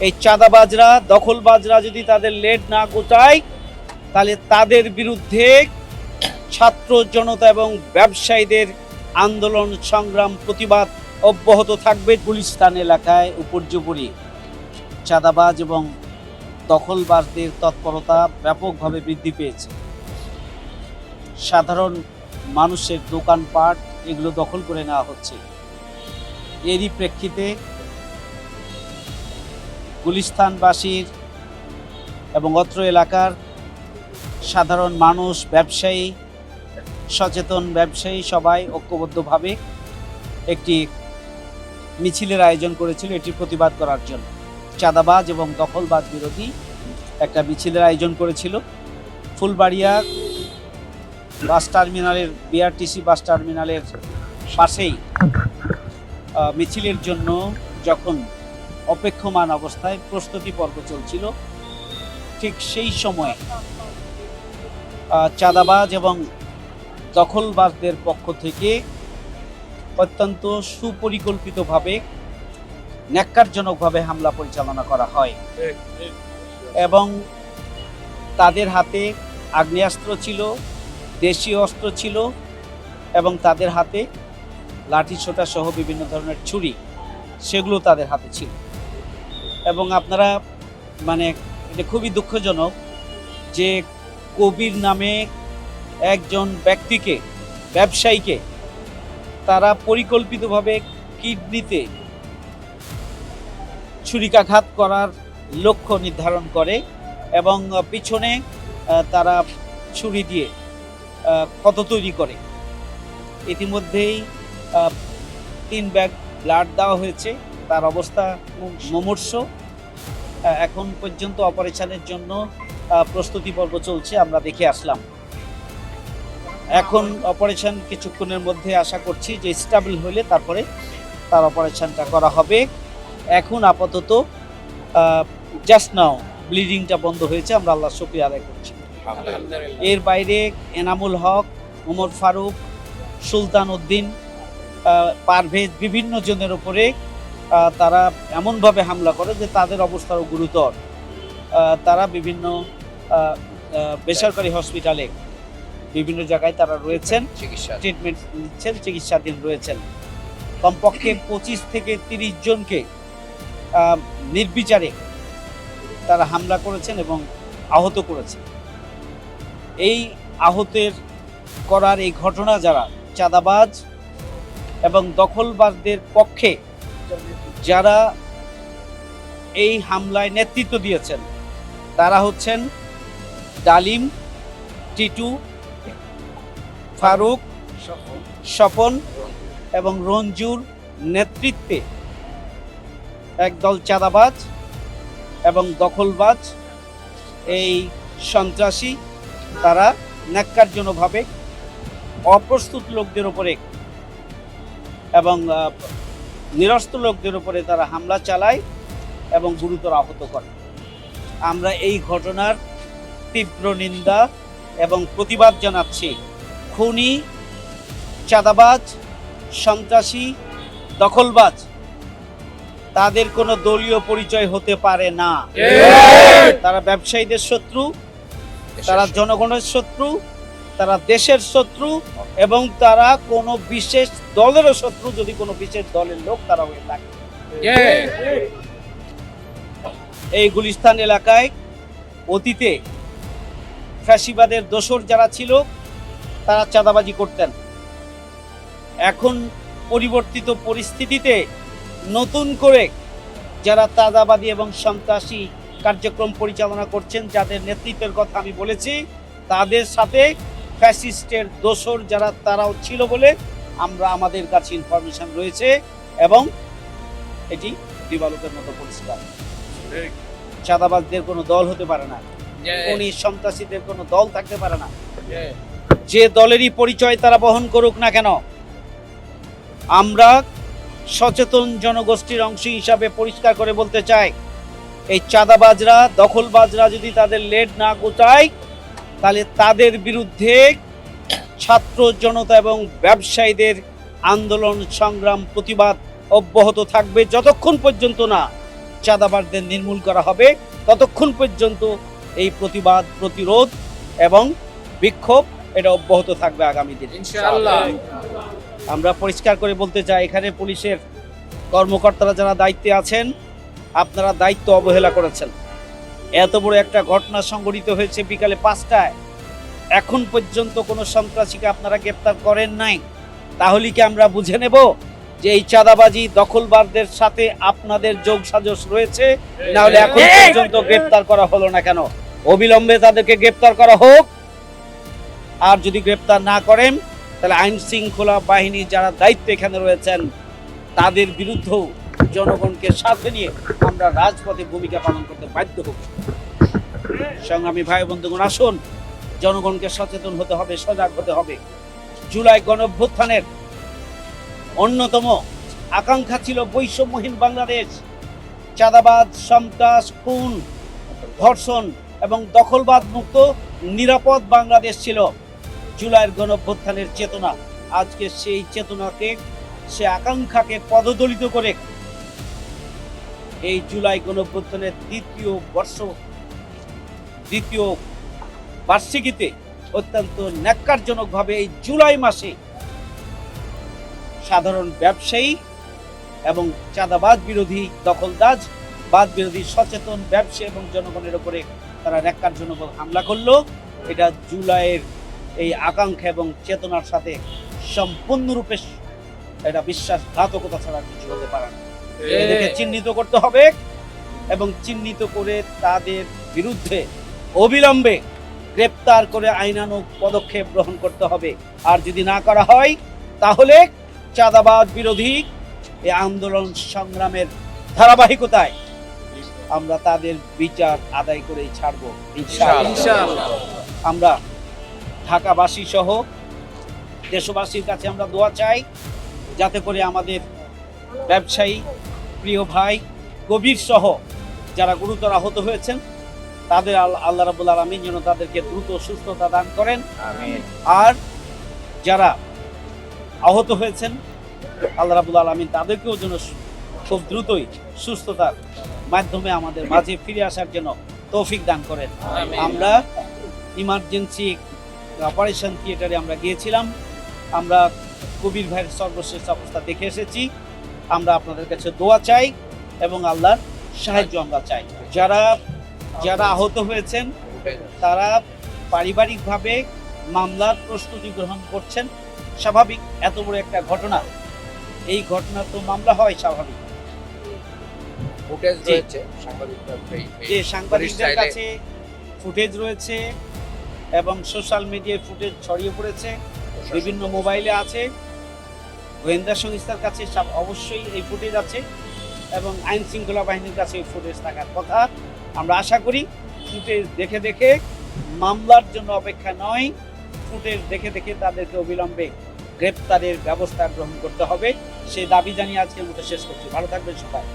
এই চাঁদাবাজরা, দখলবাজরা যদি তাদের লেড না গোটায়, তাহলে তাদের বিরুদ্ধে ছাত্র জনতা এবং ব্যবসায়ীদের আন্দোলন, সংগ্রাম, প্রতিবাদ অব্যাহত থাকবে। গুলিস্তান এলাকায় উপর্যুপরি চাঁদাবাজ এবং দখলবাজদের তৎপরতা ব্যাপকভাবে বৃদ্ধি পেয়েছে। সাধারণ মানুষের দোকানপাট এগুলো দখল করে নেওয়া হচ্ছে। এরই প্রেক্ষিতে গুলিস্তানবাসীর এবং অত্র এলাকার সাধারণ মানুষ, ব্যবসায়ী, সচেতন ব্যবসায়ী সবাই ঐক্যবদ্ধভাবে একটি মিছিলের আয়োজন করেছিল এটি প্রতিবাদ করার জন্য। চাঁদাবাজ এবং দখলবাজ বিরোধী একটা মিছিলের আয়োজন করেছিল। ফুলবাড়িয়া বাস টার্মিনালের, বিআরটিসি বাস টার্মিনালের পাশেই মিছিলের জন্য যখন অপেক্ষমান অবস্থায় প্রস্তুতি পর্ব চলছিল, ঠিক সেই সময় চাঁদাবাজ এবং দখলবাজদের পক্ষ থেকে অত্যন্ত সুপরিকল্পিতভাবে, ন্যাক্কারজনকভাবে হামলা পরিচালনা করা হয় এবং তাদের হাতে আগ্নেয়াস্ত্র ছিল, দেশীয় অস্ত্র ছিল এবং তাদের হাতে লাঠিসোঁটা সহ বিভিন্ন ধরনের ছুরি, সেগুলো তাদের হাতে ছিল। এবং আপনারা এটা খুবই দুঃখজনক যে কবির নামে একজন ব্যক্তিকে, ব্যবসায়ীকে তারা পরিকল্পিতভাবে কিডনিতে ছুরিকাঘাত করার লক্ষ্য নির্ধারণ করে এবং পিছনে তারা ছুরি দিয়ে ক্ষত তৈরি করে। ইতিমধ্যেই 3 ব্যাগ ব্লাড দেওয়া হয়েছে, তার অবস্থা মুমূর্ষ। এখন পর্যন্ত অপারেশনের জন্য প্রস্তুতি পর্ব চলছে, আমরা দেখে আসলাম। এখন অপারেশন কিছুক্ষণের মধ্যে আশা করছি যে স্টেবল হলে তারপরে তার অপারেশনটা করা হবে। এখন আপাতত জাস্ট নাও ব্লিডিংটা বন্ধ হয়েছে, আমরা আল্লাহর শুকরিয়া আদায় করছি। এর বাইরে এনামুল হক, ওমর ফারুক, সুলতান উদ্দিন, পারভেজ, বিভিন্ন জনের উপরে তারা এমনভাবে হামলা করে যে তাদের অবস্থাও গুরুতর। তারা বিভিন্ন বেসরকারি হসপিটালে বিভিন্ন জায়গায় তারা রয়েছেন, ট্রিটমেন্ট নিচ্ছেন, চিকিৎসাধীন রয়েছেন। কমপক্ষে 25 থেকে 30 জনকে নির্বিচারে তারা হামলা করেছেন এবং আহত করেছেন। এই আহতের করার এই ঘটনা যারা চাঁদাবাজ এবং দখলবাজদের পক্ষে যারা এই হামলায় নেতৃত্ব দিয়েছেন, তারা হচ্ছেন ডালিম, টিটু, ফারুক, স্বপন এবং রঞ্জুর নেতৃত্বে একদল চাঁদাবাজ এবং দখলবাজ, এই সন্ত্রাসী, তারা ন্যাক্কারজনকভাবে অপ্রস্তুত লোকদের উপরে এবং নিরস্ত্র লোকদের উপরে তারা হামলা চালায় এবং গুরুতর আহত করে। আমরা এই ঘটনার তীব্র নিন্দা এবং প্রতিবাদ জানাচ্ছি। খুনি, চাঁদাবাজ, সন্ত্রাসী, দখলবাজ তাদের কোনো দলীয় পরিচয় হতে পারে না। তারা ব্যবসায়ীদের শত্রু, তারা জনগণের শত্রু, তারা দেশের শত্রু এবং তারা কোনো বিশেষ দলেরও শত্রু, যদি কোনো বিশেষ দলের লোক তারা হয়ে থাকে। এই গুলিস্তান এলাকায় অতীতে ফ্যাসিবাদের দোসর যারা ছিল তারা চাঁদাবাজি করতেন। এখন পরিবর্তিত পরিস্থিতিতে নতুন করে যারা চাঁদাবাদী এবং সন্ত্রাসী কার্যক্রম পরিচালনা করছেন, যাদের নেতৃত্বের কথা আমি বলেছি, তাদের সাথে ফ্যাসিস্টের দোসর যারা তারাও ছিল বলে আমাদের কাছে ইনফরমেশন রয়েছে এবং এটি দিবালোকের মতো পরিষ্কার। চাঁদাবাজদের কোনো দল হতে পারে না, খুনি সন্ত্রাসীদের কোনো দল থাকতে পারে না। যে দলেরই পরিচয় তারা বহন করুক না কেন, আমরা সচেতন জনগোষ্ঠীর অংশ হিসাবে পরিষ্কার করে বলতে চাই, এই চাঁদাবাজরা, দখলবাজরা যদি তাদের লেড না গোটায়, তাহলে তাদের বিরুদ্ধে ছাত্র জনতা এবং ব্যবসায়ীদের আন্দোলন, সংগ্রাম, প্রতিবাদ অব্যাহত থাকবে যতক্ষণ পর্যন্ত না চাঁদাবাজদের নির্মূল করা হবে। ততক্ষণ পর্যন্ত এই প্রতিবাদ, প্রতিরোধ এবং বিক্ষোভ এটা অব্যাহত থাকবে আগামী দিনে ইনশাআল্লাহ। আমরা পরিষ্কার করে বলতে চাই, এখানে পুলিশের কর্মকর্তারা যারা দায়িত্বে আছেন, আপনারা দায়িত্ব অবহেলা করেছেন। এত বড় একটা ঘটনা সংঘটিত হয়েছে বিকালে 5টায়, এখন পর্যন্ত কোনো সন্ত্রাসীকে আপনারা গ্রেপ্তার করেন নাই। তাহলে কি আমরা বুঝে নেব যে এই চাঁদাবাজি দখলবারদের সাথে আপনাদের যোগ সাজশ রয়েছে? না হলে এখন পর্যন্ত গ্রেপ্তার করা হলো না কেন? অবিলম্বে তাদেরকে গ্রেপ্তার করা হোক। আর যদি গ্রেপ্তার না করেন তাহলে আইন শৃঙ্খলা বাহিনী যারা দায়িত্বে এখানে রয়েছেন তাদের বিরুদ্ধেও জনগণকে সাথে নিয়ে আমরা রাজপথে ভূমিকা পালন করতে বাধ্য হব। সংগ্রামী ভাই বন্ধুগণ, আসুন, জনগণকে সচেতন হতে হবে, সজাগ হতে হবে। জুলাই গণঅভ্যুত্থানের অন্যতম আকাঙ্ক্ষা ছিল বৈষম্যহীন বাংলাদেশ। চাঁদাবাজ, সন্ত্রাস, খুন, ধর্ষণ এবং দখলবাদ মুক্ত নিরাপদ বাংলাদেশ ছিল জুলাইয়ের গণঅভ্যুত্থানের চেতনা। আজকে সেই চেতনাকে, সে আকাঙ্ক্ষাকে পদদলিত করে এই জুলাই গণঅভ্যুত্থানের দ্বিতীয় বার্ষিকীতে অত্যন্ত ন্যাক্কারজনকভাবে এই জুলাই মাসে সাধারণ ব্যবসায়ী এবং চাঁদাবাজ বিরোধী, দখলবাজ বিরোধী সচেতন ব্যবসায়ী এবং জনগণের উপরে তারা ন্যাক্কারজনক হামলা করলো। এটা জুলাইয়ের এই আকাঙ্ক্ষা এবং চেতনার সাথে সম্পূর্ণরূপে এটা বিশ্বাসঘাতকতা ছাড়া কিছু হতে পারে না। এদেরকে চিহ্নিত করতে হবে এবং চিহ্নিত করে তাদের বিরুদ্ধে অবিলম্বে গ্রেপ্তার করে আইনানুগ পদক্ষেপ গ্রহণ করতে হবে। আর যদি না করা হয় তাহলে চাঁদাবাজ বিরোধী এই আন্দোলন সংগ্রামের ধারাবাহিকতায় আমরা তাদের বিচার আদায় করেই ছাড়বো ইনশাআল্লাহ। আমরা ঢাকাবাসী সহ দেশবাসীর কাছে আমরা দোয়া চাই, যাতে করে আমাদের ব্যবসায়ী প্রিয় ভাই কবির সহ যারা গুরুতর আহত হয়েছেন তাদের আল্লাহ রাব্বুল আলামিন যেন তাদেরকে দ্রুত সুস্থতা দান করেন। আমিন। আর যারা আহত হয়েছেন আল্লাহ রাব্বুল আলামিন তাদেরকেও যেন খুব দ্রুতই সুস্থতার মাধ্যমে আমাদের মাঝে ফিরে আসার জন্য তৌফিক দান করেন। আমরা ইমার্জেন্সি অপারেশন থিয়েটারে আমরা গিয়েছিলাম, আমরা কবির ভাইয়ের সর্বশেষ অবস্থা দেখে এসেছি। আমরা আপনাদের কাছে দোয়া চাই এবং আল্লাহর সাহায্য আমরা চাই। যারা আহত হয়েছেন তারা পারিবারিকভাবে মামলার প্রস্তুতি গ্রহণ করছেন। স্বাভাবিক, এত বড় একটা ঘটনা, এই ঘটনা তো মামলা হয় স্বাভাবিক। যে সাংবাদিকদের কাছে ফুটেজ রয়েছে এবং সোশ্যাল মিডিয়ায় ফুটেজ ছড়িয়ে পড়েছে, বিভিন্ন মোবাইলে আছে, গোয়েন্দা সংস্থার কাছে অবশ্যই এই ফুটেজ আছে এবং আইন শৃঙ্খলা বাহিনীর কাছে এই ফুটেজ থাকার কথা। আমরা আশা করি ফুটেজ দেখে দেখে মামলার জন্য অপেক্ষা নয়, ফুটেজ দেখে দেখে তাদেরকে অবিলম্বে গ্রেপ্তারের ব্যবস্থা গ্রহণ করতে হবে। সেই দাবি জানিয়ে আজকের মতো শেষ করছি। ভালো থাকবেন সবাই।